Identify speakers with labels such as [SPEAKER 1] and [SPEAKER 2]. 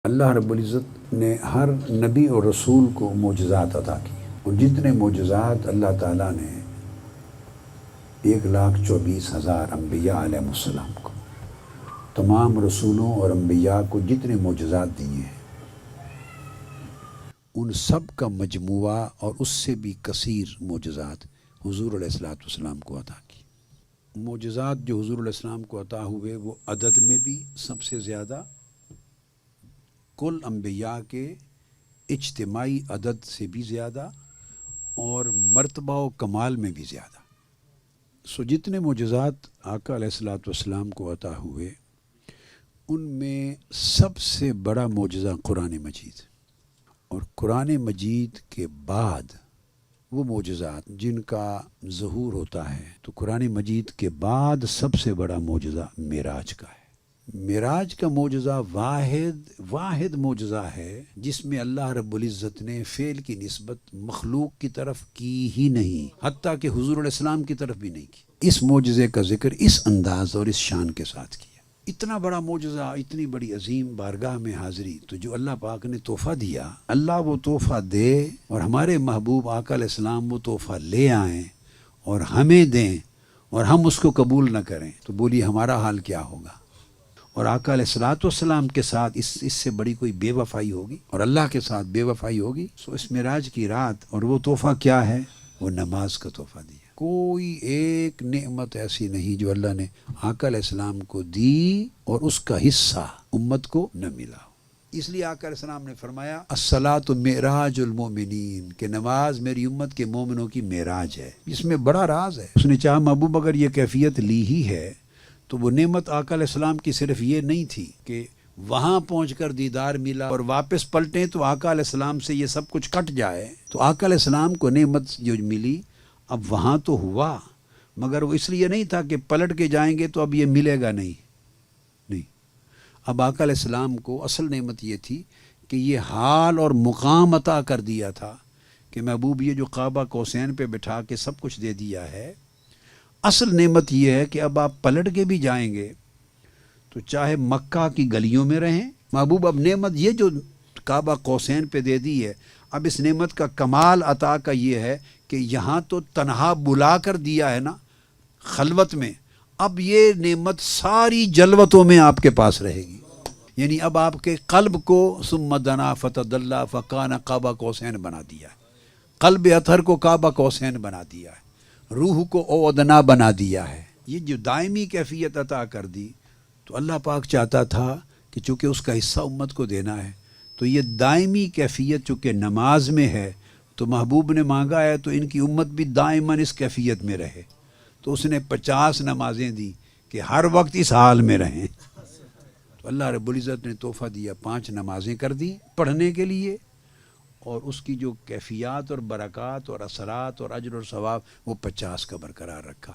[SPEAKER 1] اللہ رب العزت نے ہر نبی اور رسول کو معجزات عطا کیے، اور جتنے معجزات اللہ تعالیٰ نے 1,24,000 انبیاء علیہ السلام کو، تمام رسولوں اور انبیاء کو جتنے معجزات دیے ہیں، ان سب کا مجموعہ اور اس سے بھی کثیر معجزات حضور علیہ السلام کو عطا کی۔ معجزات جو حضور علیہ السلام کو عطا ہوئے وہ عدد میں بھی سب سے زیادہ، کل انبیاء کے اجتماعی عدد سے بھی زیادہ، اور مرتبہ و کمال میں بھی زیادہ۔ جتنے معجزات آقا علیہ السلام کو عطا ہوئے، ان میں سب سے بڑا معجزہ قرآن مجید، اور قرآن مجید کے بعد وہ معجزات جن کا ظہور ہوتا ہے، تو قرآن مجید کے بعد سب سے بڑا معجزہ معراج کا ہے۔ معراج کا معجزہ واحد معجزہ ہے جس میں اللہ رب العزت نے فعل کی نسبت مخلوق کی طرف کی ہی نہیں، حتیٰ کہ حضور علیہ السلام کی طرف بھی نہیں کی۔ اس معجزے کا ذکر اس انداز اور اس شان کے ساتھ کیا۔ اتنا بڑا معجزہ، اتنی بڑی عظیم بارگاہ میں حاضری، تو جو اللہ پاک نے تحفہ دیا، اللہ وہ تحفہ دے اور ہمارے محبوب آقا علیہ السلام وہ تحفہ لے آئیں اور ہمیں دیں، اور ہم اس کو قبول نہ کریں، تو بولیے ہمارا حال کیا ہوگا؟ اور آقا علیہ السلام کے ساتھ اس سے بڑی کوئی بے وفائی ہوگی، اور اللہ کے ساتھ بے وفائی ہوگی؟ اس معراج کی رات، اور وہ تحفہ کیا ہے؟ وہ نماز کا تحفہ دیا۔ کوئی ایک نعمت ایسی نہیں جو اللہ نے آقا علیہ السلام کو دی اور اس کا حصہ امت کو نہ ملا۔ اس لیے آقا علیہ السلام نے فرمایا الصلاۃ معراج المومنین، کہ نماز میری امت کے مومنوں کی معراج ہے۔ اس میں بڑا راز ہے۔ اس نے چاہا محبوب اگر یہ کیفیت لی ہی ہے تو وہ نعمت آقا علیہ السلام کی صرف یہ نہیں تھی کہ وہاں پہنچ کر دیدار ملا اور واپس پلٹیں تو آقا علیہ السلام سے یہ سب کچھ کٹ جائے، تو آقا علیہ السلام کو نعمت جو ملی اب وہاں تو ہوا، مگر وہ اس لیے نہیں تھا کہ پلٹ کے جائیں گے تو اب یہ ملے گا نہیں۔ اب آقا علیہ السلام کو اصل نعمت یہ تھی کہ یہ حال اور مقام عطا کر دیا تھا کہ محبوب یہ جو کعبہ قوسین پہ بٹھا کے سب کچھ دے دیا ہے، اصل نعمت یہ ہے کہ اب آپ پلٹ کے بھی جائیں گے تو چاہے مکہ کی گلیوں میں رہیں، محبوب اب نعمت یہ جو کعبہ قوسین پہ دے دی ہے، اب اس نعمت کا کمال عطا کا یہ ہے کہ یہاں تو تنہا بلا کر دیا ہے نا خلوت میں، اب یہ نعمت ساری جلوتوں میں آپ کے پاس رہے گی۔ یعنی اب آپ کے قلب کو ثم دنا فتدلی فکان قاب قوسین بنا دیا ہے، قلب اطہر کو کعبہ قوسین بنا دیا ہے، روح کو او ادنا بنا دیا ہے۔ یہ جو دائمی کیفیت عطا کر دی، تو اللہ پاک چاہتا تھا کہ چونکہ اس کا حصہ امت کو دینا ہے، تو یہ دائمی کیفیت چونکہ نماز میں ہے، تو محبوب نے مانگا ہے تو ان کی امت بھی دائماً اس کیفیت میں رہے، تو اس نے 50 نمازیں دی کہ ہر وقت اس حال میں رہیں۔ تو اللہ رب العزت نے تحفہ دیا، 5 نمازیں کر دی پڑھنے کے لیے، اور اس کی جو کیفیات اور برکات اور اثرات اور اجر اور ثواب وہ 50 کا برقرار رکھا۔